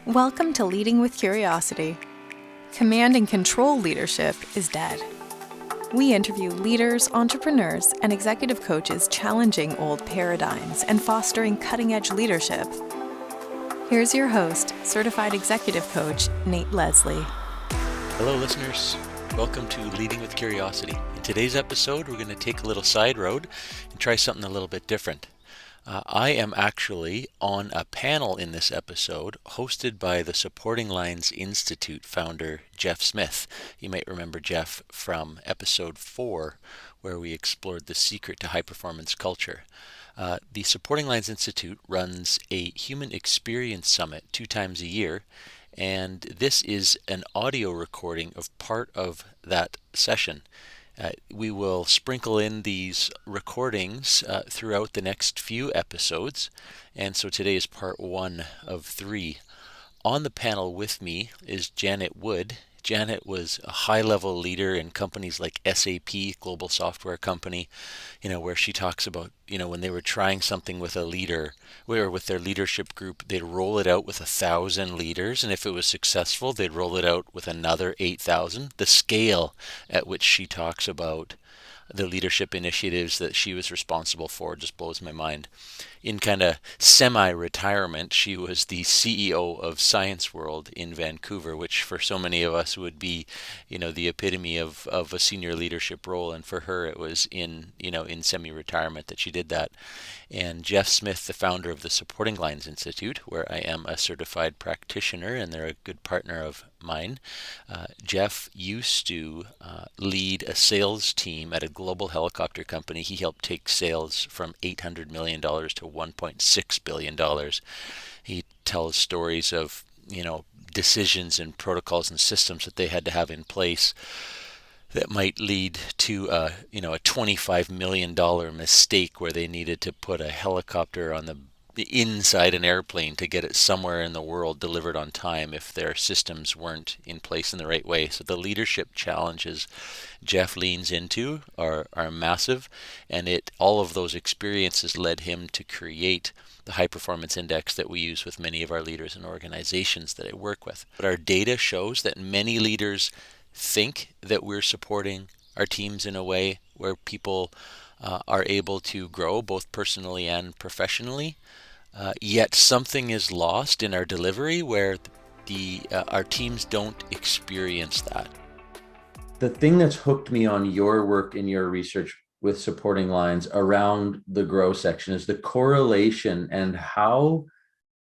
Welcome to Leading with Curiosity. Command and control leadership is dead. We interview leaders, entrepreneurs, and executive coaches challenging old paradigms and fostering cutting-edge leadership. Here's your host, certified executive coach, Nate Leslie. Hello, listeners. Welcome to Leading with Curiosity. In today's episode, we're going to take a little side road and try something a little bit different. I am actually on a panel in this episode hosted by the SupportingLines Institute founder, Jeff Smith. You might remember Jeff from episode 4, where we explored the secret to high-performance culture. The SupportingLines Institute runs a human experience summit 2 times a year, and this is an audio recording of part of that session. We will sprinkle in these recordings throughout the next few episodes, and so today is part 1 of 3. On the panel with me is Janet Wood. Janet was a high-level leader in companies like SAP, global software company, where she talks about, when they were trying something with a leader, where with their leadership group, they'd roll it out with 1,000 leaders, and if it was successful, they'd roll it out with another 8,000. The scale at which she talks about the leadership initiatives that she was responsible for just blows my mind. In kind of semi-retirement, she was the CEO of Science World in Vancouver, which for so many of us would be, the epitome of a senior leadership role. And for her, it was in semi-retirement that she did that. And Jeff Smith, the founder of the SupportingLines Institute, where I am a certified practitioner, and they're a good partner of mine. Jeff used to lead a sales team at a global helicopter company. He helped take sales from $800 million to $1.6 billion. He tells stories of, decisions and protocols and systems that they had to have in place that might lead to a $25 million mistake where they needed to put a helicopter on the inside an airplane to get it somewhere in the world delivered on time if their systems weren't in place in the right way. So the leadership challenges Jeff leans into are massive, and all of those experiences led him to create the high performance index that we use with many of our leaders and organizations that I work with. But our data shows that many leaders think that we're supporting our teams in a way where people are able to grow both personally and professionally. Yet something is lost in our delivery where our teams don't experience that. The thing that's hooked me on your work and your research with Supporting Lines around the grow section is the correlation and how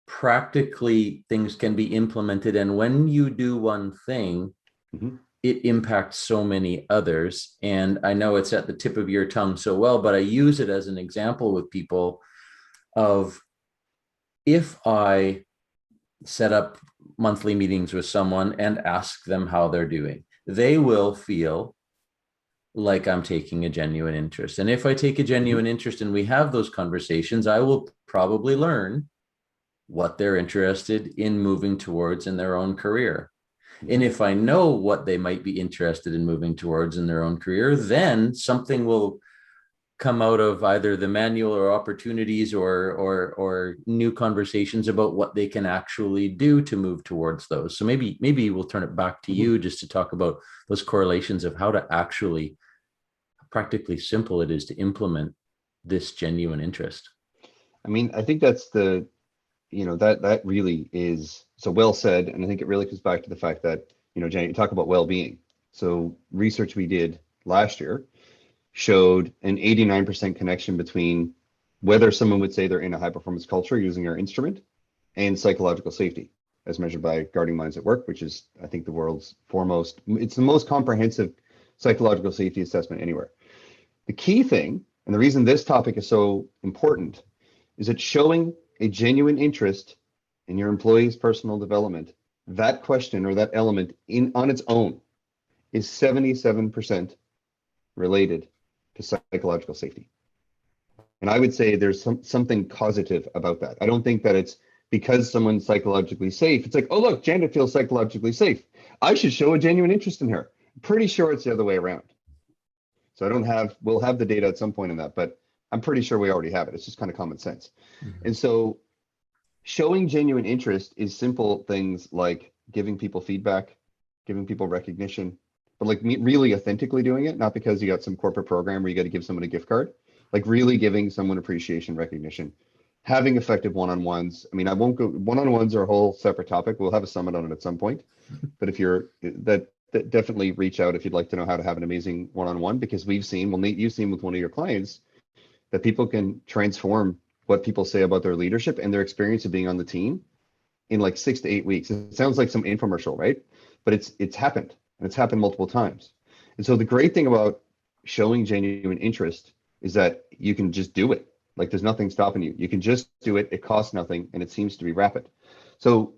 practically things can be implemented. And when you do one thing, it impacts so many others. And I know it's at the tip of your tongue so well, but I use it as an example with people of, if I set up monthly meetings with someone and ask them how they're doing, they will feel like I'm taking a genuine interest. And if I take a genuine interest and we have those conversations, I will probably learn what they're interested in moving towards in their own career. And if I know what they might be interested in moving towards in their own career, then something will come out of either the manual or opportunities or new conversations about what they can actually do to move towards those. So maybe we'll turn it back to you just to talk about those correlations of how to actually practically simple it is to implement this genuine interest. I mean, I think that's that really is so well said. And I think it really comes back to the fact that, Janet, you talk about well-being. So research we did last year showed an 89% connection between whether someone would say they're in a high performance culture using our instrument and psychological safety as measured by Guarding Minds at Work, which is, I think, the world's foremost, it's the most comprehensive psychological safety assessment anywhere. The key thing, and the reason this topic is so important, is that showing a genuine interest in your employees' personal development, that question or that element on its own is 77% related to psychological safety. And I would say there's something causative about that. I don't think that it's because someone's psychologically safe. It's like, oh, look, Janet feels psychologically safe. I should show a genuine interest in her. I'm pretty sure it's the other way around. So we'll have the data at some point in that, but I'm pretty sure we already have it. It's just kind of common sense. And so Showing genuine interest is simple things like giving people feedback, giving people recognition, but like really authentically doing it, not because you got some corporate program where you got to give someone a gift card, like really giving someone appreciation, recognition, having effective one-on-ones. I mean, I won't go, one-on-ones are a whole separate topic. We'll have a summit on it at some point, but if you're that definitely reach out if you'd like to know how to have an amazing one-on-one, because we've seen, well, Nate, you've seen with one of your clients that people can transform what people say about their leadership and their experience of being on the team in like 6 to 8 weeks. It sounds like some infomercial, right? But it's happened, and it's happened multiple times. And so the great thing about showing genuine interest is that you can just do it. Like there's nothing stopping you. You can just do it. It costs nothing, and it seems to be rapid. So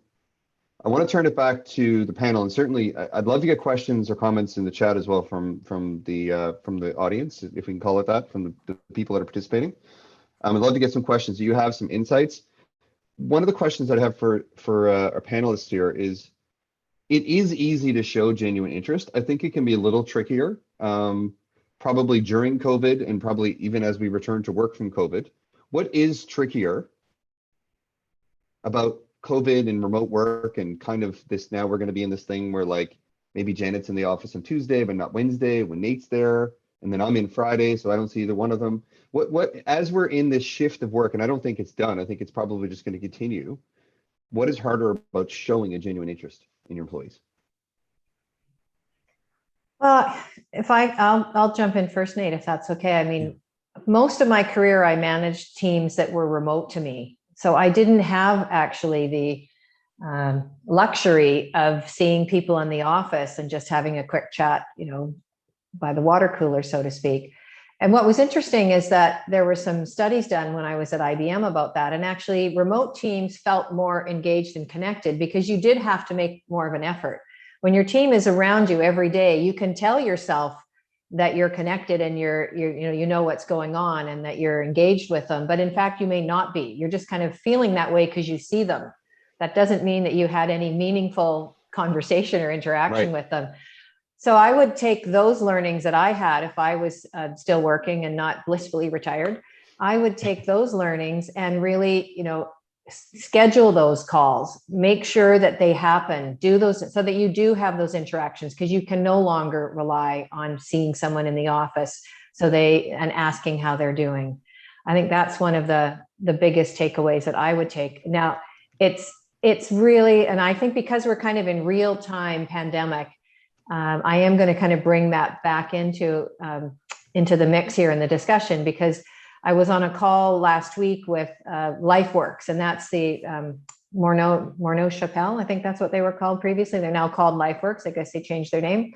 I want to turn it back to the panel, and certainly I'd love to get questions or comments in the chat as well from the audience, if we can call it that, from the people that are participating. I'd love to get some questions. Do you have some insights? One of the questions that I have for our panelists here is, it is easy to show genuine interest. I think it can be a little trickier, probably during COVID and probably even as we return to work from COVID. What is trickier about COVID and remote work and kind of this, now we're going to be in this thing where like maybe Janet's in the office on Tuesday, but not Wednesday when Nate's there. And then I'm in Friday, so I don't see either one of them. What, as we're in this shift of work, and I don't think it's done, I think it's probably just going to continue. What is harder about showing a genuine interest in your employees? Well, I'll jump in first, Nate, if that's okay. I mean, most of my career, I managed teams that were remote to me. So I didn't have actually the luxury of seeing people in the office and just having a quick chat, by the water cooler, so to speak. And what was interesting is that there were some studies done when I was at IBM about that. And actually remote teams felt more engaged and connected because you did have to make more of an effort. When your team is around you every day, you can tell yourself that you're connected and you know what's going on and that you're engaged with them. But in fact, you may not be. You're just kind of feeling that way because you see them. That doesn't mean that you had any meaningful conversation or interaction with them. So I would take those learnings that I had if I was still working and not blissfully retired. I would take those learnings and really, schedule those calls, make sure that they happen, do those so that you do have those interactions, because you can no longer rely on seeing someone in the office and asking how they're doing. I think that's one of the biggest takeaways that I would take. Now, it's really, and I think because we're kind of in real time pandemic, I am going to kind of bring that back into the mix here in the discussion, because I was on a call last week with LifeWorks, and that's the Morneau Chappelle. I think that's what they were called previously. They're now called LifeWorks. I guess they changed their name.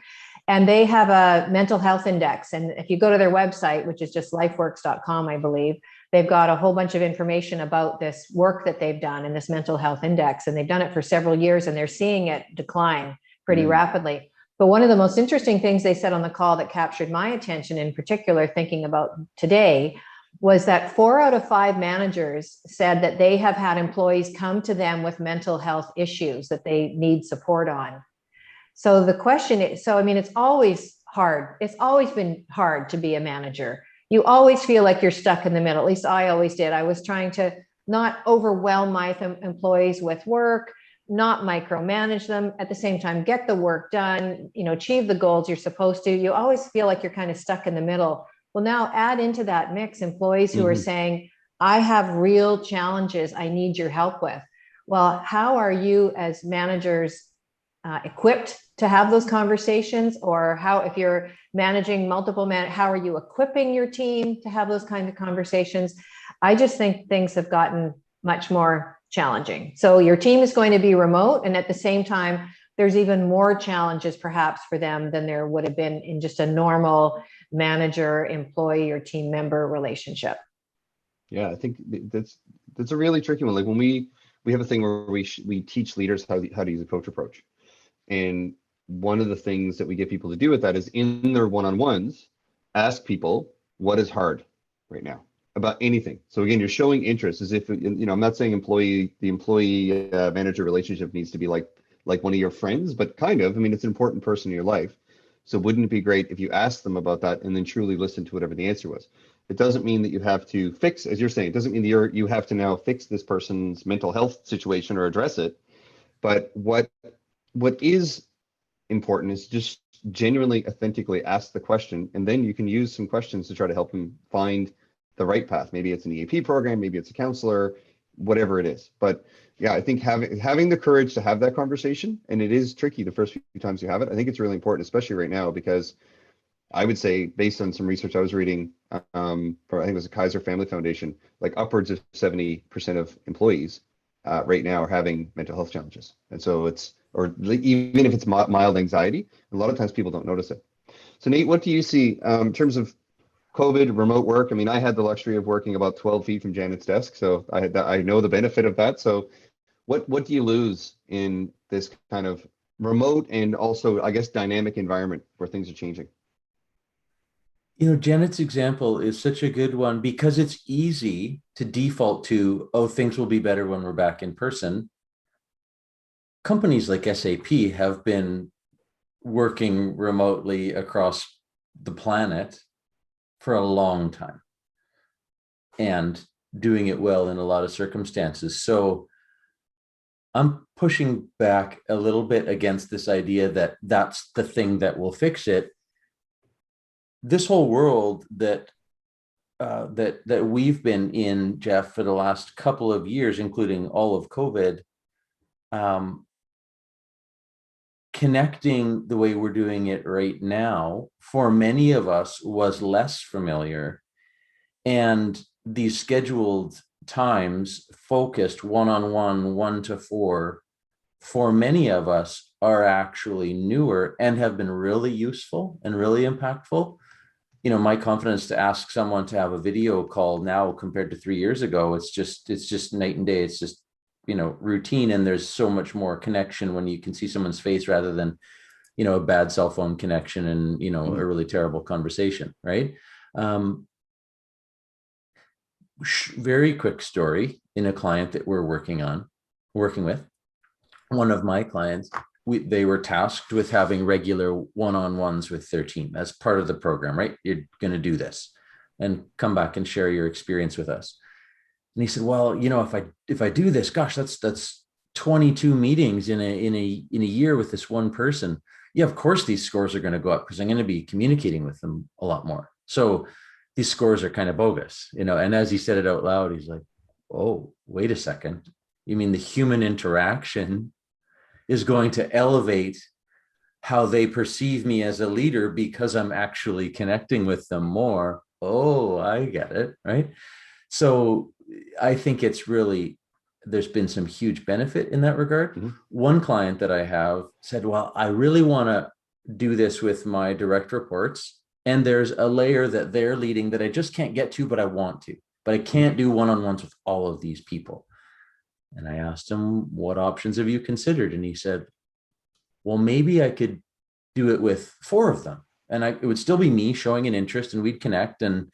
And they have a mental health index. And if you go to their website, which is just lifeworks.com, I believe, they've got a whole bunch of information about this work that they've done in this mental health index. And they've done it for several years, and they're seeing it decline pretty rapidly. But one of the most interesting things they said on the call that captured my attention, in particular, thinking about today, was that 4 out of 5 managers said that they have had employees come to them with mental health issues that they need support on. So the question is, it's always hard. It's always been hard to be a manager. You always feel like you're stuck in the middle. At least I always did. I was trying to not overwhelm my employees with work, not micromanage them, at the same time, get the work done, achieve the goals you're supposed to. You always feel like you're kind of stuck in the middle. Well, now add into that mix employees who are saying, I have real challenges I need your help with. Well, how are you as managers equipped to have those conversations? Or how, if you're managing multiple how are you equipping your team to have those kinds of conversations? I just think things have gotten much more challenging. So your team is going to be remote, and at the same time, there's even more challenges perhaps for them than there would have been in just a normal manager, employee, or team member relationship. Yeah, I think that's a really tricky one. Like when we have a thing where we teach leaders how to use a coach approach, and one of the things that we get people to do with that is in their one-on-ones, ask people what is hard right now about anything. So again, you're showing interest, as if I'm not saying the employee manager relationship needs to be like one of your friends, but kind of. It's an important person in your life. So wouldn't it be great if you asked them about that and then truly listened to whatever the answer was? It doesn't mean that you have to fix, as you're saying, it doesn't mean that you have to now fix this person's mental health situation or address it. But what is important is just genuinely, authentically ask the question, and then you can use some questions to try to help them find the right path. Maybe it's an EAP program, maybe it's a counselor, whatever it is. But yeah, I think having the courage to have that conversation, and it is tricky the first few times you have it. I think it's really important, especially right now, because I would say, based on some research I was reading, from I think it was the Kaiser Family Foundation, like upwards of 70% of employees right now are having mental health challenges. And so even if it's mild anxiety, a lot of times people don't notice it. So Nate, what do you see in terms of COVID, remote work? I mean, I had the luxury of working about 12 feet from Janet's desk, so I know the benefit of that. So what do you lose in this kind of remote and also, I guess, dynamic environment where things are changing? Janet's example is such a good one because it's easy to default to, oh, things will be better when we're back in person. Companies like SAP have been working remotely across the planet for a long time and doing it well in a lot of circumstances. So I'm pushing back a little bit against this idea that that's the thing that will fix it. This whole world that we've been in, Jeff, for the last couple of years, including all of COVID, connecting the way we're doing it right now, for many of us, was less familiar. And these scheduled times, focused one-on-one, 1-4, for many of us are actually newer and have been really useful and really impactful. My confidence to ask someone to have a video call now compared to 3 years ago, it's just night and day. It's just, routine. And there's so much more connection when you can see someone's face rather than, a bad cell phone connection and, a really terrible conversation. Right. Very quick story in a client that we're working with. One of my clients, they were tasked with having regular one-on-ones with their team as part of the program, right? You're going to do this and come back and share your experience with us. And he said, well, if I do this, gosh, that's 22 meetings in a year with this one person. Yeah, of course these scores are going to go up because I'm going to be communicating with them a lot more. So these scores are kind of bogus, and as he said it out loud, he's like, oh, wait a second. You mean the human interaction is going to elevate how they perceive me as a leader because I'm actually connecting with them more? Oh, I get it. Right. So I think there's been some huge benefit in that regard. Mm-hmm. One client that I have said, well, I really want to do this with my direct reports. And there's a layer that they're leading that I just can't get to, but I want to, but I can't do one-on-ones with all of these people. And I asked him, what options have you considered? And he said, well, maybe I could do it with 4 of them. And it would still be me showing an interest, and we'd connect. And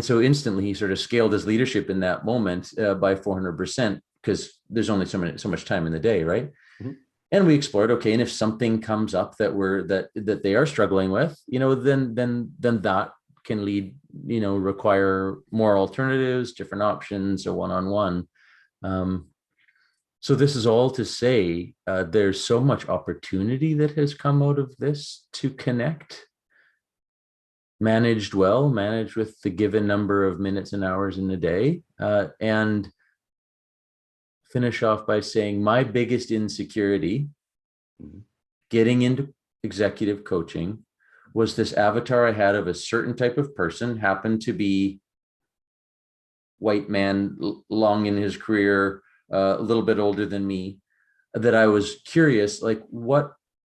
so instantly he sort of scaled his leadership in that moment by 400%, because there's only so much time in the day. Right. Mm-hmm. And we explored, okay, and if something comes up that they are struggling with, then that can require more alternatives, different options, or one-on-one. So this is all to say, there's so much opportunity that has come out of this to connect, managed with the given number of minutes and hours in the day, and finish off by saying my biggest insecurity getting into executive coaching was this avatar I had of a certain type of person, happened to be white man, long in his career, a little bit older than me, that I was curious, like,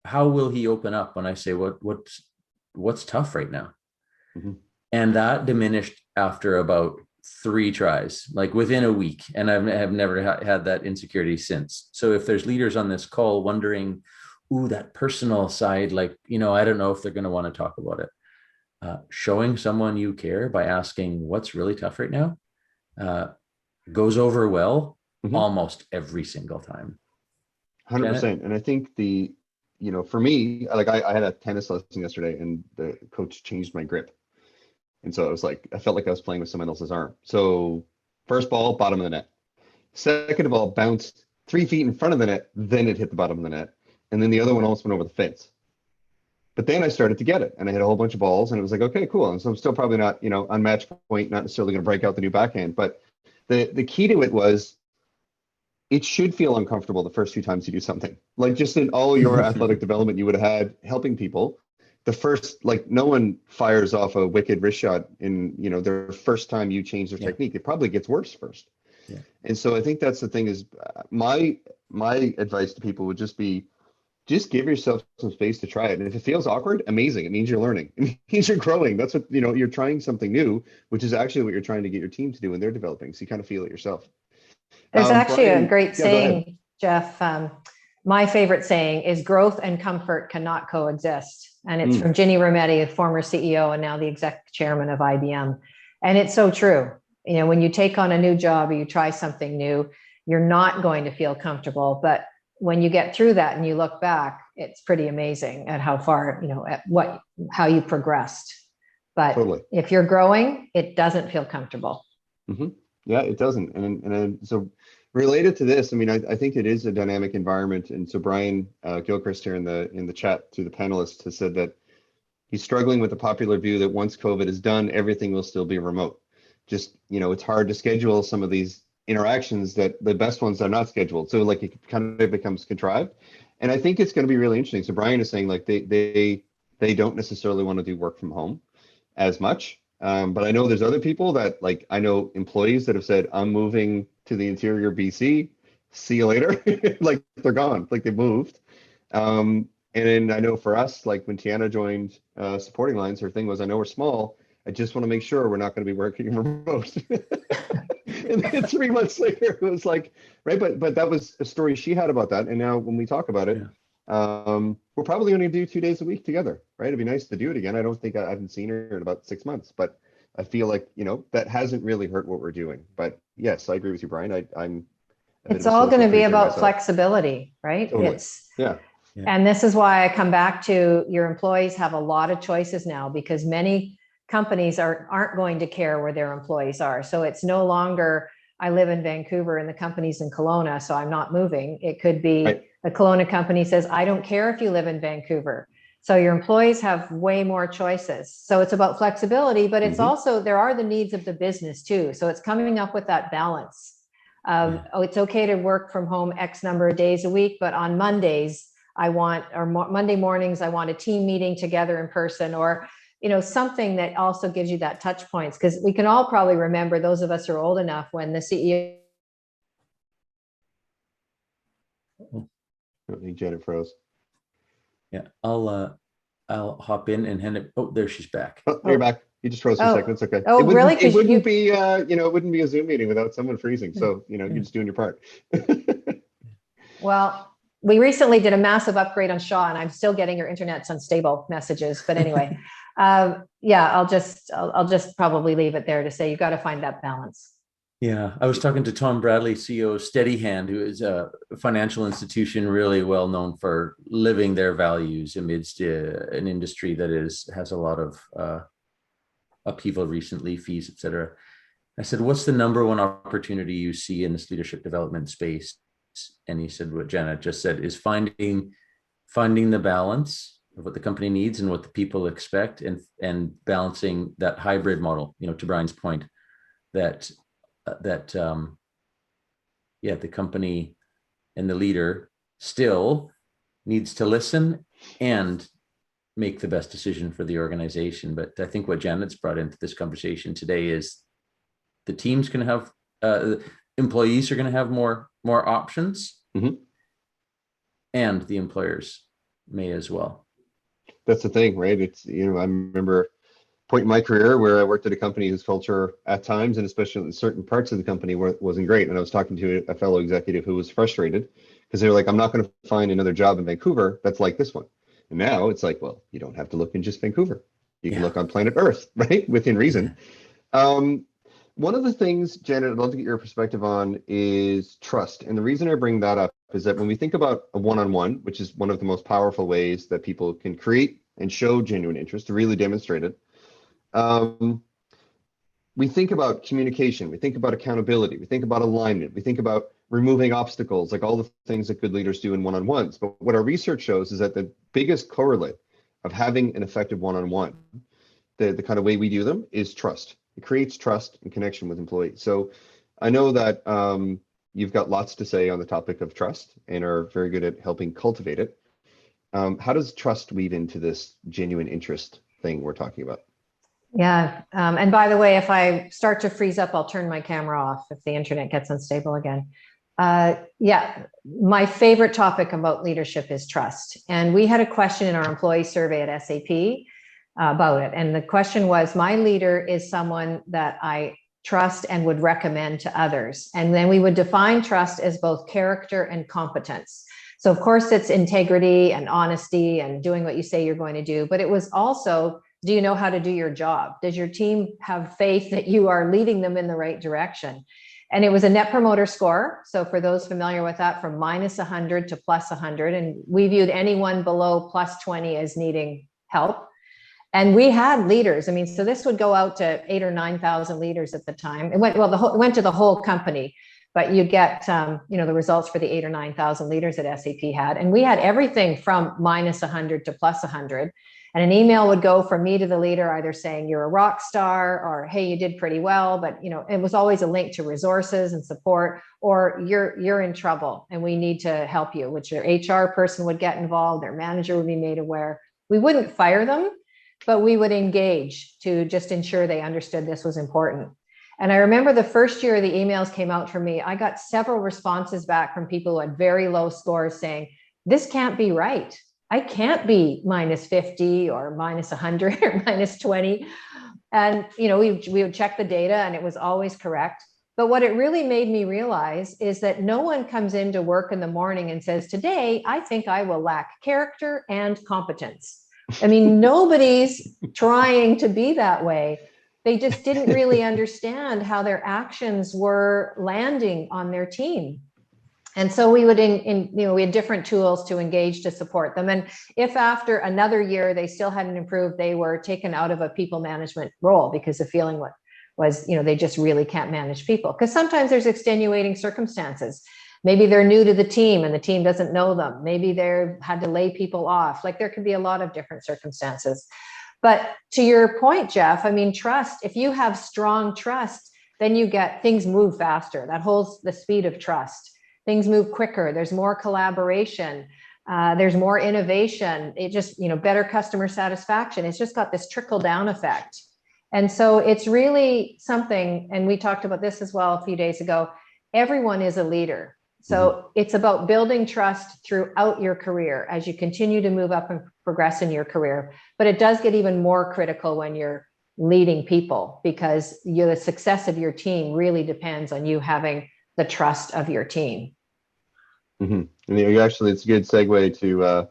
how will he open up when I say what's tough right now? Mm-hmm. And that diminished after about 3 tries, like within a week. And I have never had that insecurity since. So if there's leaders on this call wondering, ooh, that personal side, like, I don't know if they're going to want to talk about it. Showing someone you care by asking what's really tough right now goes over well, mm-hmm. almost every single time. 100%. Janet? And I think for me, like I had a tennis lesson yesterday, and the coach changed my grip. And so I felt like I was playing with someone else's arm. So first ball, bottom of the net. Second of all, bounced 3 feet in front of the net, then it hit the bottom of the net. And then the other one almost went over the fence. But then I started to get it, and I hit a whole bunch of balls, and it was like, okay, cool. And so I'm still probably not, on match point, not necessarily going to break out the new backhand. But the key to it was it should feel uncomfortable the first few times you do something. Like just in all your athletic development you would have had helping people, the first, like no one fires off a wicked wrist shot in, their first time you change their technique. It probably gets worse first. Yeah. And so I think that's the thing is my advice to people would just be, just give yourself some space to try it. And if it feels awkward, amazing. It means you're learning. It means you're growing. That's what, you're trying something new, which is actually what you're trying to get your team to do when they're developing. So you kind of feel it yourself. There's actually Brian, a great yeah, go ahead. saying, Jeff. My favorite saying is growth and comfort cannot coexist. And it's from Ginny Rometty, a former CEO and now the exec chairman of IBM. And it's so true. When you take on a new job or you try something new, you're not going to feel comfortable. But when you get through that and you look back, it's pretty amazing at how far, how you progressed. But Totally. If you're growing, it doesn't feel comfortable. Mm-hmm. Yeah, it doesn't. And so related to this, I think it is a dynamic environment. And so Brian Gilchrist here in the chat to the panelists has said that he's struggling with the popular view that once COVID is done, everything will still be remote. Just, it's hard to schedule some of these interactions that the best ones are not scheduled. So like it kind of becomes contrived. And I think it's going to be really interesting. So Brian is saying like they don't necessarily want to do work from home as much. But I know there's other people that I know employees that have said, I'm moving to the interior BC. See you later. Like they're gone, like they moved. And then I know for us, like when Tiana joined Supporting Lines, her thing was, I know we're small. I just want to make sure we're not going to be working remote. And then 3 months later, it was like, right. But that was a story she had about that. And now when we talk about it, we're probably going to do 2 days a week together, right? It'd be nice to do it again. I don't think I haven't seen her in about 6 months, but I feel like, that hasn't really hurt what we're doing. But yes, I agree with you, Brian. I'm. It's all going to be about flexibility, right? Totally. Yeah. And this is why I come back to your employees have a lot of choices now because many companies aren't going to care where their employees are. So it's no longer, I live in Vancouver and the company's in Kelowna, so I'm not moving. It could be a Kelowna company says, I don't care if you live in Vancouver. So your employees have way more choices. So it's about flexibility, but it's also, there are the needs of the business too. So it's coming up with that balance of, it's okay to work from home X number of days a week, but on Mondays, Monday mornings, I want a team meeting together in person, or something that also gives you that touch points. Because we can all probably remember, those of us who are old enough, when the CEO. I think Janet froze. Yeah, I'll hop in and hand it. Oh, there she's back. Oh, you're back. You just froze for a second. It's okay. Oh, really? It wouldn't be, it wouldn't be a Zoom meeting without someone freezing. So, you're just doing your part. Well, we recently did a massive upgrade on Shaw, and I'm still getting your internet's unstable messages. But anyway, I'll just probably leave it there to say you've got to find that balance. Yeah, I was talking to Tom Bradley, CEO of Steady Hand, who is a financial institution really well known for living their values amidst an industry that has a lot of upheaval recently, fees, et cetera. I said, what's the number one opportunity you see in this leadership development space? And he said what Janet just said is finding the balance of what the company needs and what the people expect, and balancing that hybrid model, to Brian's point, that the company and the leader still needs to listen and make the best decision for the organization. But I think what Janet's brought into this conversation today is the team's going to have, employees are going to have more options, and the employers may as well. That's the thing, right? It's, I remember a point in my career where I worked at a company whose culture at times, and especially in certain parts of the company, wasn't great. And I was talking to a fellow executive who was frustrated because they were like, I'm not going to find another job in Vancouver that's like this one. And now it's like, well, you don't have to look in just Vancouver. You can look on planet Earth, right? Within reason. One of the things, Janet, I'd love to get your perspective on is trust. And the reason I bring that up is that when we think about a one-on-one, which is one of the most powerful ways that people can create and show genuine interest to really demonstrate it, we think about communication, we think about accountability, we think about alignment, we think about removing obstacles, like all the things that good leaders do in one-on-ones. But what our research shows is that the biggest correlate of having an effective one-on-one, the kind of way we do them, is trust. It creates trust and connection with employees. So I know that you've got lots to say on the topic of trust and are very good at helping cultivate it. How does trust weave into this genuine interest thing we're talking about? Yeah. And by the way, if I start to freeze up, I'll turn my camera off if the internet gets unstable again. Yeah, my favorite topic about leadership is trust. And we had a question in our employee survey at SAP about it. And the question was, my leader is someone that I trust and would recommend to others. And then we would define trust as both character and competence. So of course it's integrity and honesty and doing what you say you're going to do, but it was also, do you know how to do your job? Does your team have faith that you are leading them in the right direction? And it was a net promoter score. So for those familiar with that, from -100 to +100, and we viewed anyone below +20 as needing help. And we had leaders. I mean, so this would go out to 8,000 or 9,000 leaders at the time. It went, well, it went to the whole company, but you get, the results for the 8,000 or 9,000 leaders that SAP had. And we had everything from -100 to +100. And an email would go from me to the leader, either saying you're a rock star or, hey, you did pretty well. But, it was always a link to resources and support, or you're in trouble and we need to help you, which your HR person would get involved, their manager would be made aware. We wouldn't fire them, but we would engage to just ensure they understood this was important. And I remember the first year the emails came out for me, I got several responses back from people who had very low scores saying, this can't be right. I can't be -50 or -100 or -20. And, we would check the data and it was always correct. But what it really made me realize is that no one comes into work in the morning and says, today, I think I will lack character and competence. I mean, nobody's trying to be that way. They just didn't really understand how their actions were landing on their team. And so we would, we had different tools to engage to support them. And if after another year they still hadn't improved, they were taken out of a people management role because the feeling was, they just really can't manage people. Because sometimes there's extenuating circumstances. Maybe they're new to the team and the team doesn't know them. Maybe they've had to lay people off. Like there could be a lot of different circumstances. But to your point, Jeff, I mean, trust, if you have strong trust, then you get things move faster. That holds the speed of trust. Things move quicker. There's more collaboration. There's more innovation. It just, better customer satisfaction. It's just got this trickle down effect. And so it's really something, and we talked about this as well a few days ago, everyone is a leader. So it's about building trust throughout your career as you continue to move up and progress in your career. But it does get even more critical when you're leading people, because the success of your team really depends on you having the trust of your team. And actually, it's a good segue to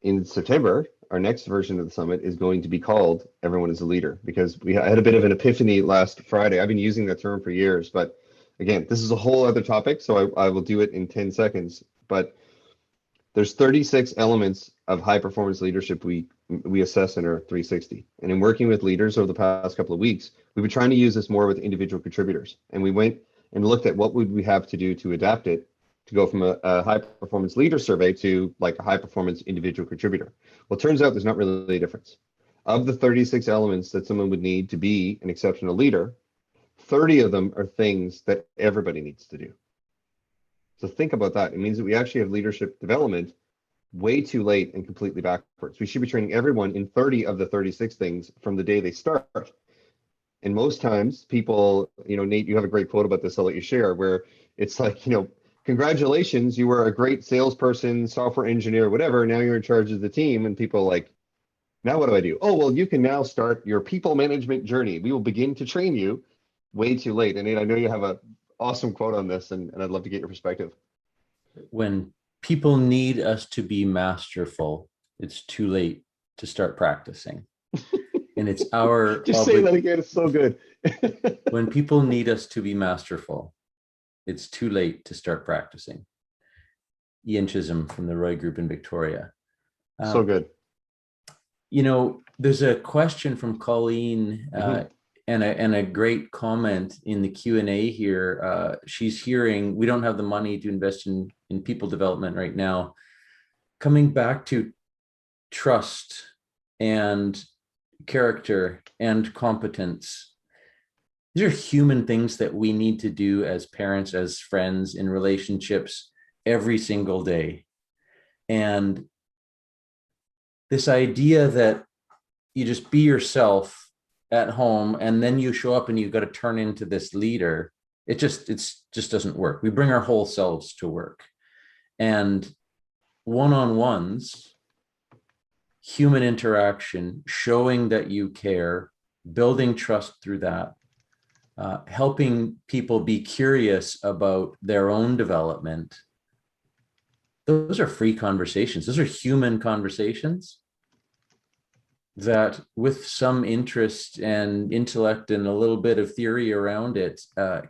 in September, our next version of the summit is going to be called Everyone is a Leader, because I had a bit of an epiphany last Friday. I've been using that term for years, but again, this is a whole other topic, so I will do it in 10 seconds. But there's 36 elements of high performance leadership we assess in our 360. And in working with leaders over the past couple of weeks, we've been trying to use this more with individual contributors. And we went and looked at what would we have to do to adapt it to go from a high performance leader survey to like a high performance individual contributor. Well, it turns out there's not really a difference. Of the 36 elements that someone would need to be an exceptional leader, 30 of them are things that everybody needs to do. So think about that. It means that we actually have leadership development way too late and completely backwards. We should be training everyone in 30 of the 36 things from the day they start. And most times people, Nate, you have a great quote about this, I'll let you share, where it's like, congratulations, you were a great salesperson, software engineer, whatever. Now you're in charge of the team. And people are like, now what do I do? Oh, well, you can now start your people management journey. We will begin to train you. Way too late. And Nate, I know you have an awesome quote on this, and I'd love to get your perspective. When people need us to be masterful, it's too late to start practicing. And it's our just say that again, it's so good. When people need us to be masterful, it's too late to start practicing. Ian Chisholm from the Roy Group in Victoria. So good. There's a question from Colleen and a great comment in the Q&A here. She's hearing, we don't have the money to invest in people development right now. Coming back to trust and character and competence. These are human things that we need to do as parents, as friends, in relationships every single day. And this idea that you just be yourself at home and then you show up and you've got to turn into this leader, it just doesn't work. We bring our whole selves to work. And one-on-ones, human interaction, showing that you care, building trust through that, helping people be curious about their own development. Those are free conversations. Those are human conversations that, with some interest and intellect and a little bit of theory around it,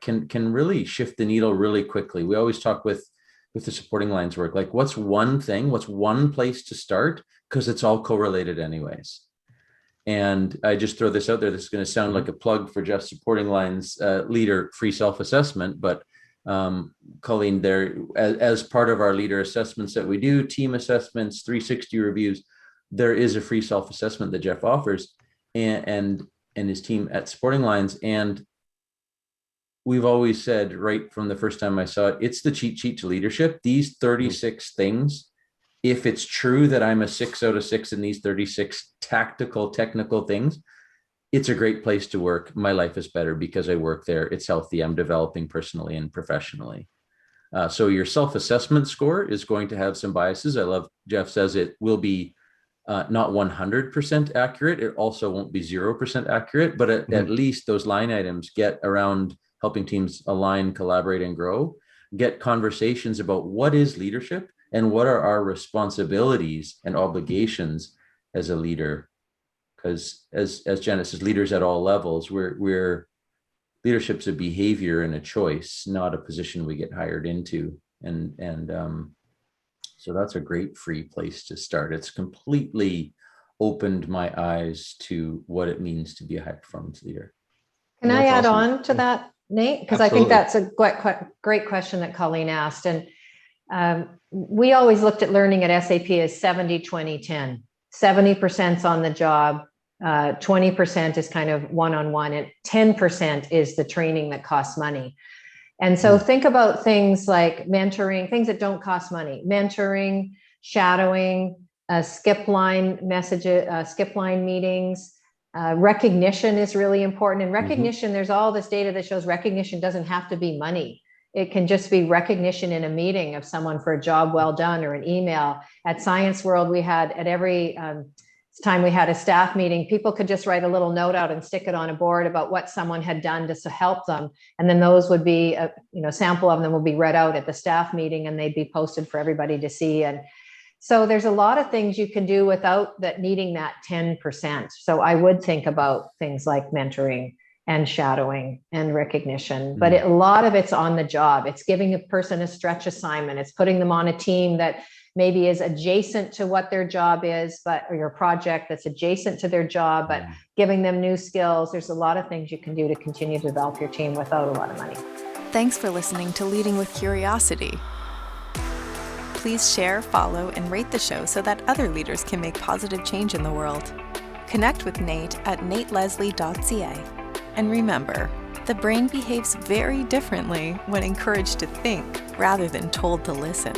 can really shift the needle really quickly. We always talk with the supporting lines work, like what's one place to start, because it's all correlated anyways. And I just throw this out there. This is going to sound like a plug for Jeff's supporting lines leader free self-assessment, but Colleen, there, as part of our leader assessments that we do, team assessments, 360 reviews, there is a free self-assessment that Jeff offers and his team at Supporting Lines. And we've always said right from the first time I saw it, it's the cheat sheet to leadership. These 36 things, if it's true that I'm a 6 out of 6 in these 36 technical things, it's a great place to work. My life is better because I work there. It's healthy. I'm developing personally and professionally. So your self-assessment score is going to have some biases. I love Jeff says it will be not 100% accurate. It also won't be 0% accurate, but at least those line items get around helping teams align, collaborate, and grow, get conversations about what is leadership and what are our responsibilities and obligations as a leader. Because as Janet says, leaders at all levels, we're leadership's a behavior and a choice, not a position we get hired into. And so that's a great free place to start. It's completely opened my eyes to what it means to be a high performance leader. Can I add on to that, Nate? Because I think that's a great question that Colleen asked. And we always looked at learning at SAP as 70, 20, 10. 70% on the job, 20% is kind of one-on-one, and 10% is the training that costs money. And so think about things like mentoring, things that don't cost money, mentoring, shadowing, skip line messages, skip line meetings. Recognition is really important. And recognition, there's all this data that shows recognition doesn't have to be money. It can just be recognition in a meeting of someone for a job well done, or an email. At Science World, we had at every time we had a staff meeting, people could just write a little note out and stick it on a board about what someone had done to help them. And then those would be, sample of them would be read out at the staff meeting, and they'd be posted for everybody to see. And so there's a lot of things you can do without that needing that 10%. So I would think about things like mentoring and shadowing and recognition, but a lot of it's on the job. It's giving a person a stretch assignment. It's putting them on a team that maybe is adjacent to what their job is, or your project that's adjacent to their job, but giving them new skills. There's a lot of things you can do to continue to develop your team without a lot of money. Thanks for listening to Leading with Curiosity. Please share, follow, and rate the show so that other leaders can make positive change in the world. Connect with Nate at nateleslie.ca. And remember, the brain behaves very differently when encouraged to think rather than told to listen.